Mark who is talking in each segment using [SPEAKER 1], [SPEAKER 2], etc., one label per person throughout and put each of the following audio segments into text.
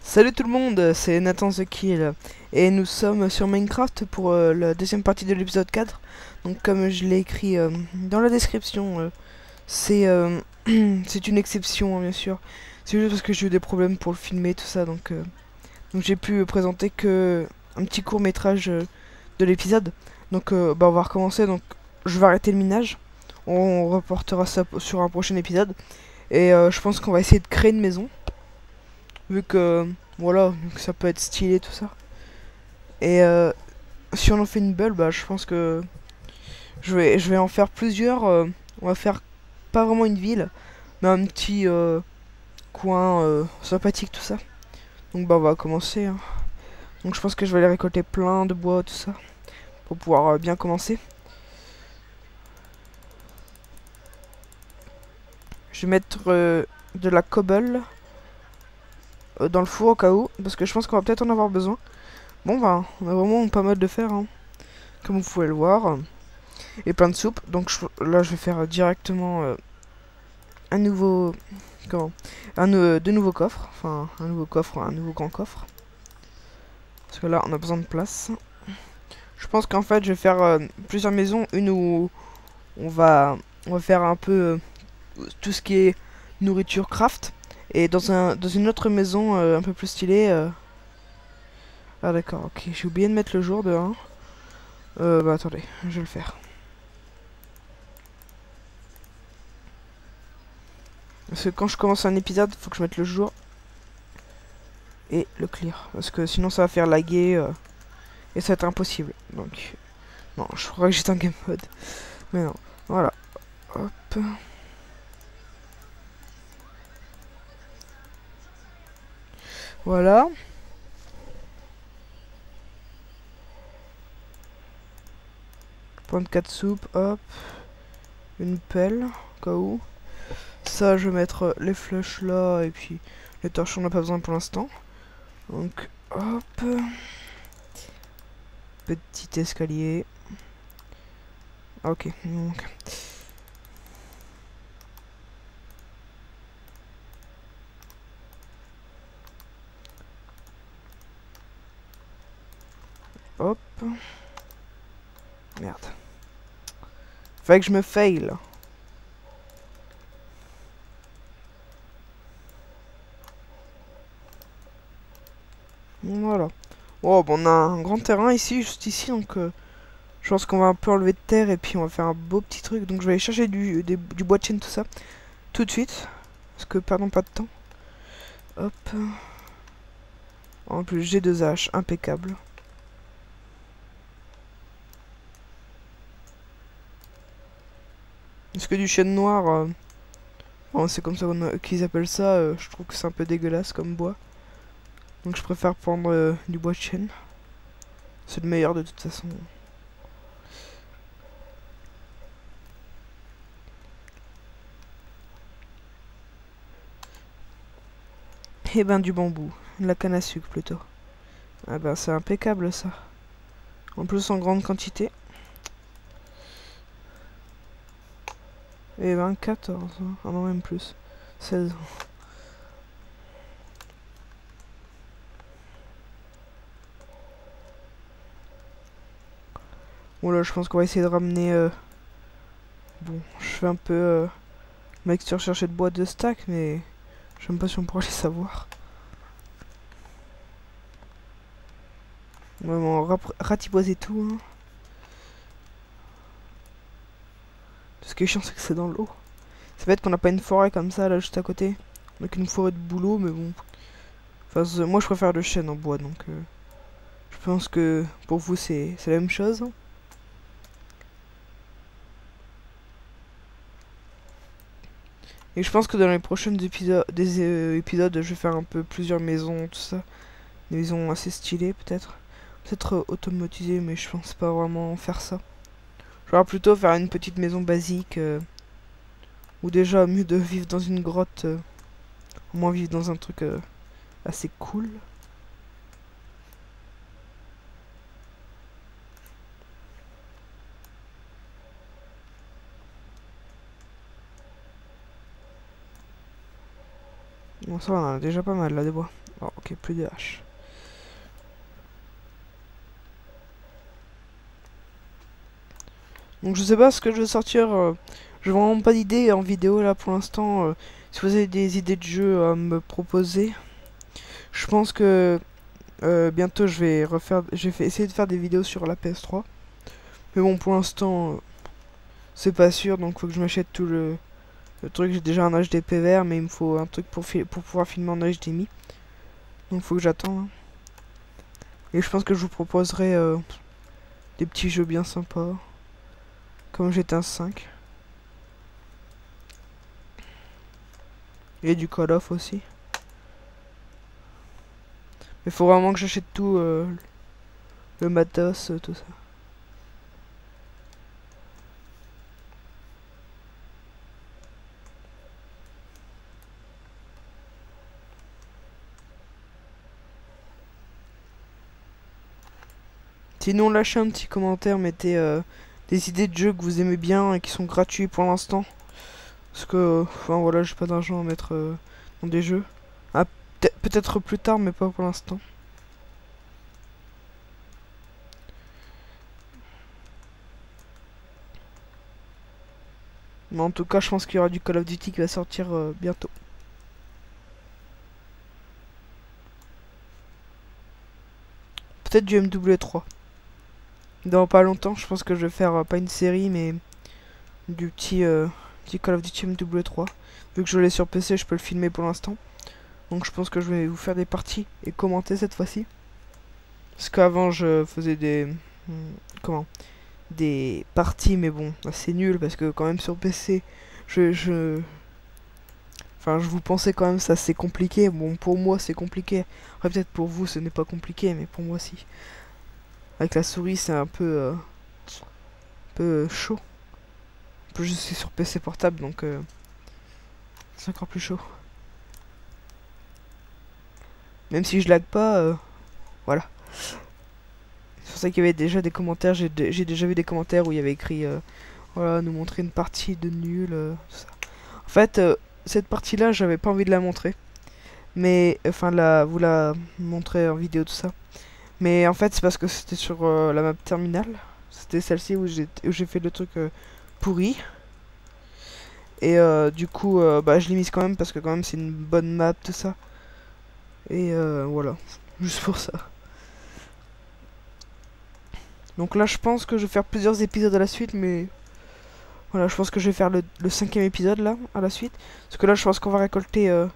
[SPEAKER 1] Salut tout le monde, c'est Nathan The Kill et nous sommes sur Minecraft pour la deuxième partie de l'épisode 4. Donc comme je l'ai écrit dans la description, c'est c'est une exception bien sûr. C'est juste parce que j'ai eu des problèmes pour le filmer tout ça, donc j'ai pu présenter que un petit court métrage de l'épisode. Donc bah on va recommencer, donc je vais arrêter le minage. On reportera ça sur un prochain épisode. Et je pense qu'on va essayer de créer une maison. Vu que, voilà, vu que ça peut être stylé tout ça. Et si on en fait une belle, bah je pense que je vais en faire plusieurs. On va faire pas vraiment une ville, mais un petit coin sympathique tout ça. Donc bah on va commencer, hein. Donc je pense que je vais aller récolter plein de bois tout ça. Pour pouvoir bien commencer. Je vais mettre de la cobble dans le four au cas où. Parce que je pense qu'on va peut-être en avoir besoin. Bon bah on a vraiment pas mal de fer, hein, comme vous pouvez le voir. Et plein de soupe. Donc là je vais faire directement un nouveau... Comment deux nouveaux coffres. Enfin un nouveau coffre, un nouveau grand coffre. Parce que là on a besoin de place. Je pense qu'en fait je vais faire plusieurs maisons. Une où on va, on va faire un peu tout ce qui est nourriture craft. Et dans une autre maison un peu plus stylée. Ah d'accord, ok. J'ai oublié de mettre le jour de 1. Bah attendez, je vais le faire. Parce que quand je commence un épisode, faut que je mette le jour et le clear. Parce que sinon ça va faire laguer et ça va être impossible. Donc, non, je crois que j'étais en game mode. Mais non, voilà. Hop. Voilà. Point de 4 soupe, hop. Une pelle, au cas où. Ça, je vais mettre les flèches là et puis les torches, on n'a pas besoin pour l'instant. Donc, hop. Petit escalier. Ok, donc. Hop. Merde. Fallait que je me fail. Voilà. Oh, bon, on a un grand terrain ici, juste ici, donc je pense qu'on va un peu enlever de terre et puis on va faire un beau petit truc. Donc je vais aller chercher du bois de chêne, tout ça, tout de suite. Parce que perdons pas de temps. Hop. En plus, j'ai deux haches, impeccable. Est-ce que du chêne noir, bon, c'est comme ça qu'ils appellent ça, je trouve que c'est un peu dégueulasse comme bois. Donc je préfère prendre du bois de chêne. C'est le meilleur de toute façon. Et ben du bambou, de la canne à sucre plutôt. Ah ben c'est impeccable ça. En plus en grande quantité. Et ben 14, hein. Ah non même plus. 16. Bon là je pense qu'on va essayer de ramener... Bon, je fais un peu... Mec sur chercher de bois de stack, mais... Je sais même pas si on pourra les savoir. Vraiment ratiboiser tout, hein. Ce qui est chiant c'est que c'est dans l'eau. Ça va être qu'on n'a pas une forêt comme ça là juste à côté. On a qu'une forêt de boulot mais bon. Enfin moi je préfère le chêne en bois donc... je pense que pour vous c'est la même chose. Et je pense que dans les prochains épisodes, je vais faire un peu plusieurs maisons, tout ça. Des maisons assez stylées peut-être. Peut-être automatisées, mais je pense pas vraiment faire ça. Je vais plutôt faire une petite maison basique. Ou déjà mieux de vivre dans une grotte. Au moins vivre dans un truc assez cool. Bon ça on en a déjà pas mal là des bois. Oh, ok. Ok, plus de hache. Donc je sais pas ce que je vais sortir. Je n'ai vraiment pas d'idée en vidéo là pour l'instant. Si vous avez des idées de jeux à me proposer, je pense que bientôt je vais essayer de faire des vidéos sur la PS3. Mais bon, pour l'instant, c'est pas sûr, donc faut que je m'achète tout le truc. J'ai déjà un HDP vert, mais il me faut un truc pour pouvoir filmer en HDMI. Donc faut que j'attende, hein. Et je pense que je vous proposerai des petits jeux bien sympas, comme GTA 5. Et du Call of aussi. Mais faut vraiment que j'achète tout, le matos, tout ça. Sinon, lâchez un petit commentaire, mettez des idées de jeux que vous aimez bien et qui sont gratuits pour l'instant. Parce que, enfin voilà, j'ai pas d'argent à mettre dans des jeux. Ah, peut-être plus tard, mais pas pour l'instant. Mais en tout cas, je pense qu'il y aura du Call of Duty qui va sortir bientôt. Peut-être du MW3. Dans pas longtemps, je pense que je vais faire pas une série, mais du petit Call of Duty MW3. Vu que je l'ai sur PC, je peux le filmer pour l'instant. Donc je pense que je vais vous faire des parties et commenter cette fois-ci. Parce qu'avant, je faisais comment? Des parties, mais bon, c'est nul parce que quand même sur PC, enfin, je vous pensais quand même ça c'est compliqué. Bon, pour moi c'est compliqué. Après peut-être pour vous ce n'est pas compliqué, mais pour moi si. Avec la souris c'est un peu chaud. En plus je suis sur PC portable donc c'est encore plus chaud. Même si je lag pas, voilà. C'est pour ça qu'il y avait déjà des commentaires. J'ai déjà vu des commentaires où il y avait écrit voilà, nous montrer une partie de nul. Tout ça. En fait, cette partie-là, j'avais pas envie de la montrer. Mais, enfin, vous la montrer en vidéo, tout ça. Mais en fait, c'est parce que c'était sur la map terminale. C'était celle-ci où j'ai fait le truc pourri. Et du coup, bah, je l'ai mise quand même parce que quand même c'est une bonne map, tout ça. Et voilà, juste pour ça. Donc là, je pense que je vais faire plusieurs épisodes à la suite, mais voilà, je pense que je vais faire le cinquième épisode là, à la suite. Parce que là, je pense qu'on va récolter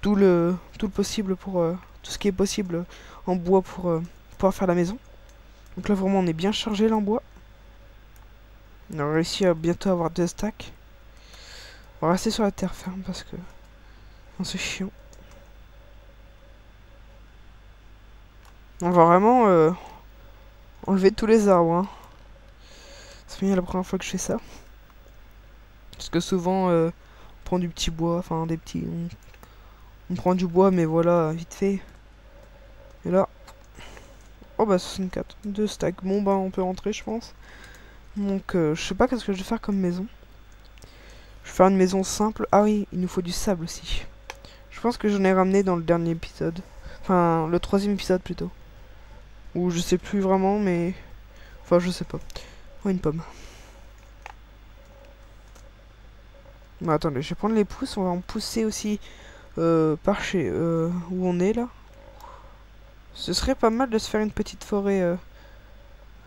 [SPEAKER 1] tout le possible pour tout ce qui est possible en bois pour pouvoir faire la maison. Donc là, vraiment, on est bien chargé là en bois. On a réussi à bientôt avoir 2 stacks. On va rester sur la terre ferme parce que c'est chiant. On va vraiment enlever tous les arbres, hein. C'est bien la première fois que je fais ça. Parce que souvent, on prend du petit bois, enfin des petits... On prend du bois, mais voilà, vite fait. Et là... Oh bah 64, 2 stacks. Bon bah on peut rentrer, je pense. Donc je sais pas qu'est-ce que je vais faire comme maison. Je vais faire une maison simple. Ah oui, il nous faut du sable aussi. Je pense que j'en ai ramené dans le dernier épisode. Enfin, le 3e épisode plutôt. Ou je sais plus vraiment, mais... Enfin, je sais pas. Oh, une pomme. Bah, attendez, je vais prendre les pousses. On va en pousser aussi par chez où on est là. Ce serait pas mal de se faire une petite forêt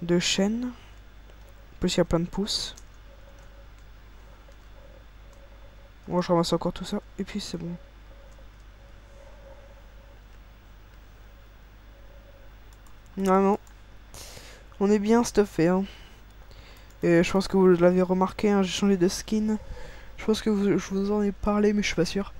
[SPEAKER 1] de chênes. En plus, il y a plein de pousses. Bon, je ramasse encore tout ça. Et puis, c'est bon. Vraiment. On est bien stuffé, hein. Et je pense que vous l'avez remarqué, hein, j'ai changé de skin. Je pense que je vous en ai parlé, mais je suis pas sûr.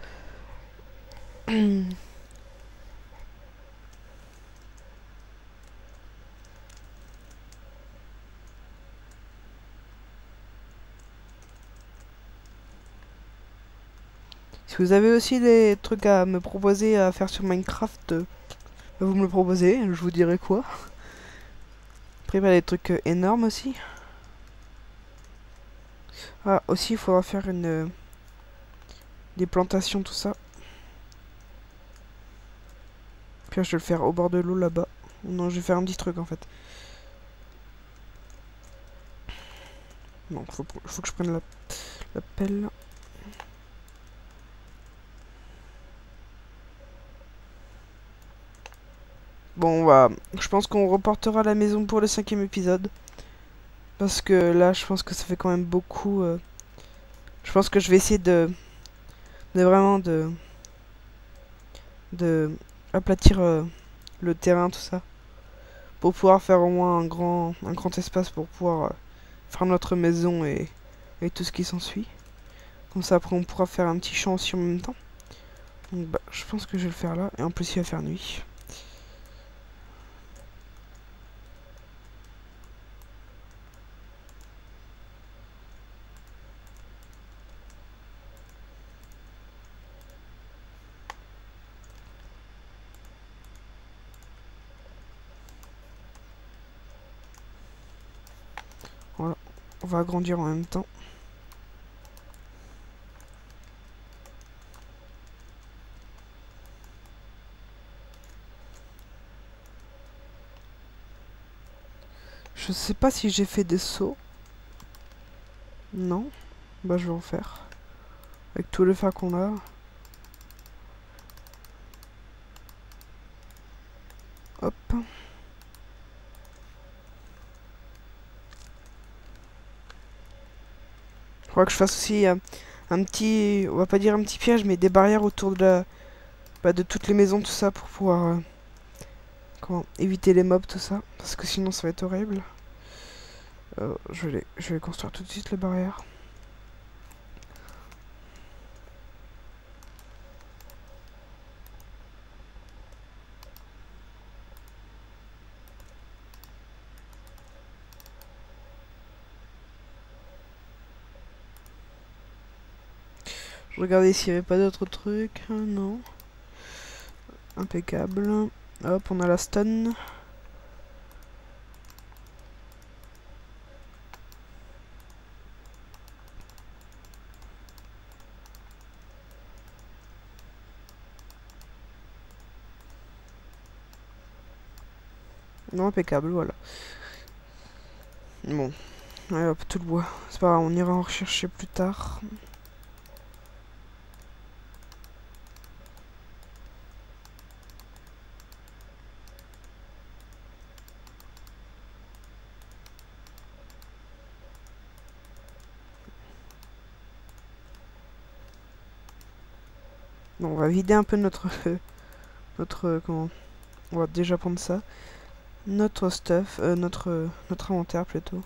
[SPEAKER 1] Si vous avez aussi des trucs à me proposer à faire sur Minecraft, vous me le proposez, je vous dirai quoi. Après, il y a des trucs énormes aussi. Ah, aussi, il faudra faire des plantations, tout ça. Puis là, je vais le faire au bord de l'eau là-bas. Non, je vais faire un petit truc en fait. Donc faut que je prenne la pelle. Bon, je pense qu'on reportera la maison pour le 5e épisode. Parce que là, je pense que ça fait quand même beaucoup. Je pense que je vais essayer vraiment de aplatir le terrain, tout ça. Pour pouvoir faire au moins un grand espace pour pouvoir faire notre maison et tout ce qui s'ensuit. Comme ça, après, on pourra faire un petit champ aussi en même temps. Donc, bah, je pense que je vais le faire là. Et en plus, il va faire nuit. Voilà. On va agrandir en même temps. Je sais pas si j'ai fait des sauts. Non. Bah, je vais en faire. Avec tout le fer qu'on a. Hop. Je crois que je fasse aussi un petit... On va pas dire un petit piège, mais des barrières autour de toutes les maisons, tout ça, pour pouvoir... éviter les mobs, tout ça. Parce que sinon, ça va être horrible. Je vais construire tout de suite les barrières. Je regardais s'il n'y avait pas d'autres trucs. Non. Impeccable. Hop, on a la stun. Non, impeccable, voilà. Bon. Allez hop, tout le bois. C'est pas grave, on ira en rechercher plus tard. Bon, on va vider un peu comment... On va déjà prendre ça. Notre stuff, notre inventaire plutôt.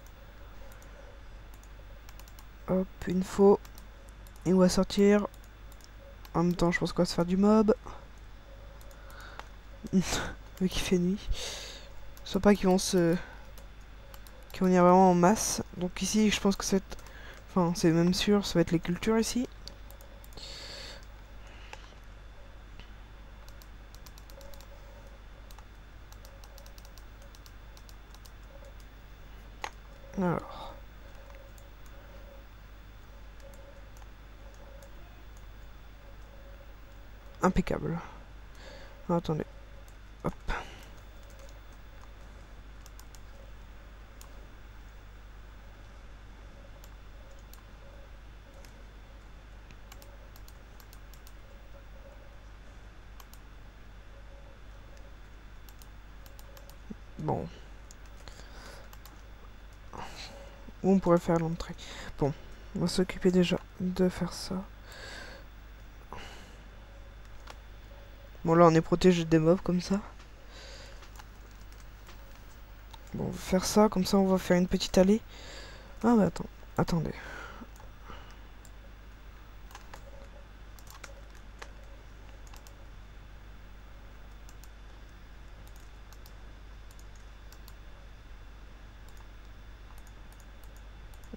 [SPEAKER 1] Hop, une faux. Et on va sortir. En même temps, je pense qu'on va se faire du mob. Vu qu'il fait nuit. Soit pas qu'ils vont venir vraiment en masse. Donc ici, je pense que ça va être... Enfin, c'est même sûr, ça va être les cultures ici. Alors. Impeccable. Alors, attendez. Hop. Bon. Où on pourrait faire l'entrée. Bon. On va s'occuper déjà de faire ça. Bon, là, on est protégé des mobs comme ça. Bon, on va faire ça. Comme ça, on va faire une petite allée. Ah, bah attends. Attendez.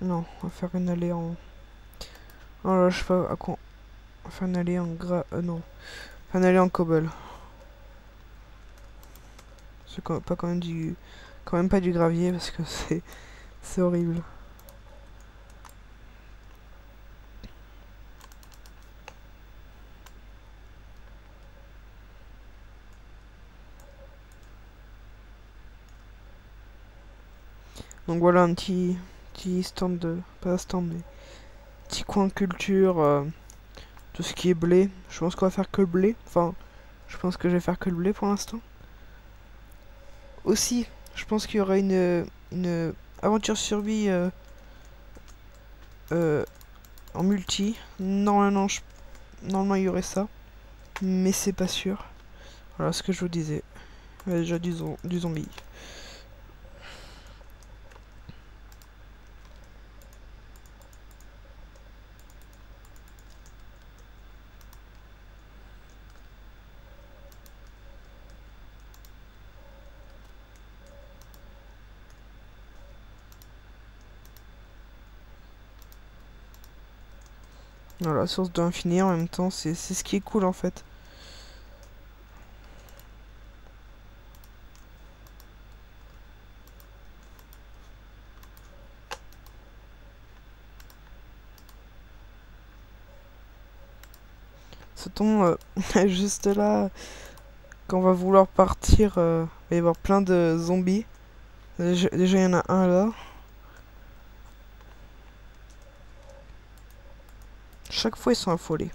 [SPEAKER 1] Non, on va faire une allée en... Oh là, je sais pas à quoi... On va faire une allée en non. Faire une allée en cobble. C'est pas quand même du... Quand même pas du gravier parce que c'est horrible. Donc voilà un petit stand de... Pas un stand, mais petit coin culture, tout ce qui est blé. Je pense qu'on va faire que le blé. Enfin, je pense que je vais faire que le blé pour l'instant. Aussi, je pense qu'il y aura une aventure survie euh, en multi. Normalement, normalement, il y aurait ça. Mais c'est pas sûr. Voilà ce que je vous disais. Il y a déjà du zombie. Voilà, source d'infini en même temps, c'est ce qui est cool en fait. Ça tombe juste là, quand on va vouloir partir, il va y avoir plein de zombies. Déjà, il y en a un là. Chaque fois, ils sont affolés.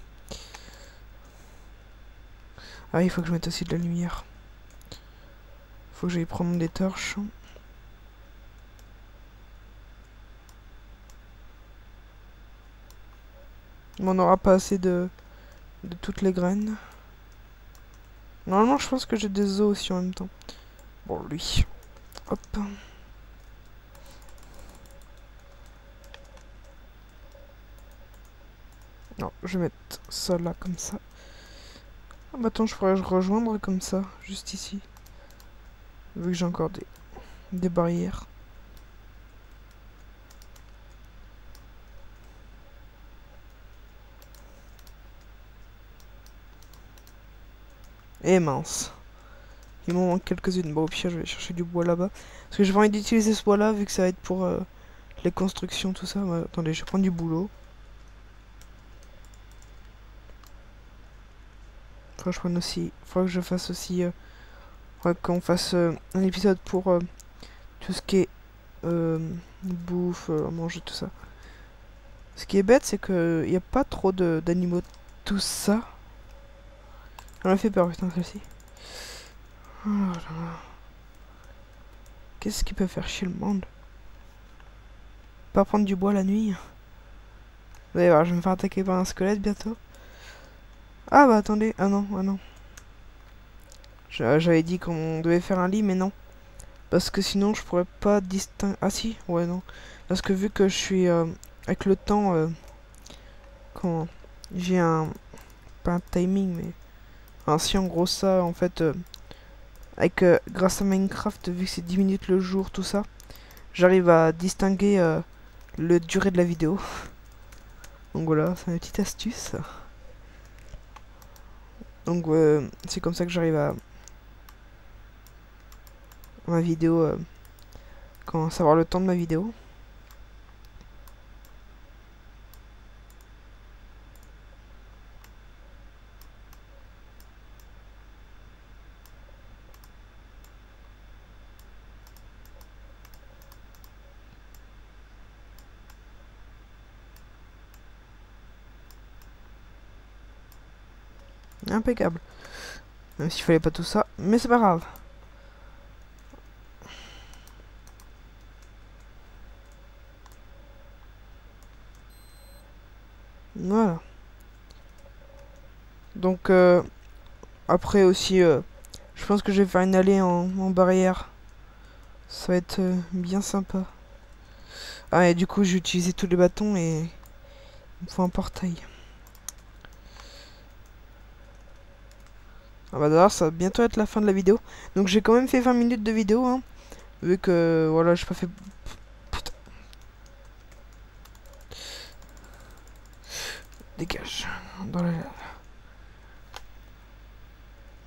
[SPEAKER 1] Ah, il faut que je mette aussi de la lumière. Faut que j'aille prendre des torches. Mais on n'aura pas assez de toutes les graines. Normalement, je pense que j'ai des os aussi en même temps. Bon, lui. Hop. Non, je vais mettre ça là, comme ça. Ah bah attends, je pourrais rejoindre comme ça, juste ici. Vu que j'ai encore des barrières. Et mince. Il m'en manque quelques-unes. Bon, au pire, je vais chercher du bois là-bas. Parce que j'ai pas envie d'utiliser ce bois-là, vu que ça va être pour les constructions, tout ça. Ouais, attendez, je vais prendre du boulot. Faudra que je prenne aussi... Faudra que je fasse aussi... faudra qu'on fasse un épisode pour tout ce qui est bouffe, manger, tout ça. Ce qui est bête, c'est que il n'y a pas trop d'animaux, tout ça. Elle m'a fait peur, putain, celle-ci. Oh là là. Qu'est-ce qui peut faire chier le monde? Pas prendre du bois la nuit. Vous allez voir, je vais me faire attaquer par un squelette bientôt. Ah bah attendez, ah non, ah non. J'avais dit qu'on devait faire un lit, mais non. Parce que sinon, je pourrais pas distinguer... Ah si, ouais, non. Parce que vu que je suis... avec le temps... comment... J'ai un... Pas un timing, mais... Enfin, si, en gros, ça, en fait... avec, grâce à Minecraft, vu que c'est 10 minutes le jour, tout ça, j'arrive à distinguer le durée de la vidéo. Donc voilà, c'est une petite astuce. Donc c'est comme ça que j'arrive à ma vidéo, comment savoir le temps de ma vidéo. Impeccable. Même s'il fallait pas tout ça, mais c'est pas grave. Voilà. Donc après aussi, je pense que je vais faire une allée en barrière. Ça va être bien sympa. Ah et du coup j'ai utilisé tous les bâtons et il me faut un portail. Ah bah d'ailleurs ça va bientôt être la fin de la vidéo. Donc j'ai quand même fait 20 minutes de vidéo hein. Vu que voilà j'ai pas fait... Putain. Dégage. Dans la...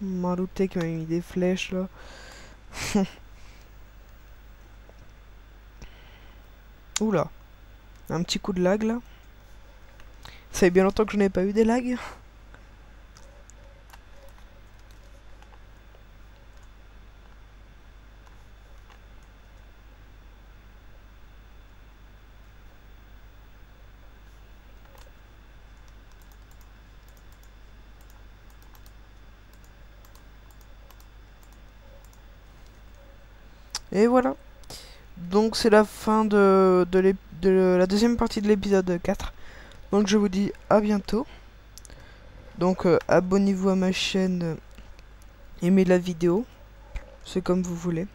[SPEAKER 1] Marouté qui m'a mis des flèches là. Oula. Un petit coup de lag là. Ça fait bien longtemps que je n'ai pas eu des lags. Et voilà. Donc c'est la fin de la deuxième partie de l'épisode 4. Donc je vous dis à bientôt. Donc abonnez-vous à ma chaîne, aimez la vidéo, c'est comme vous voulez.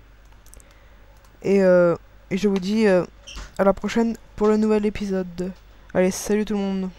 [SPEAKER 1] Et je vous dis à la prochaine pour le nouvel épisode. Allez, salut tout le monde.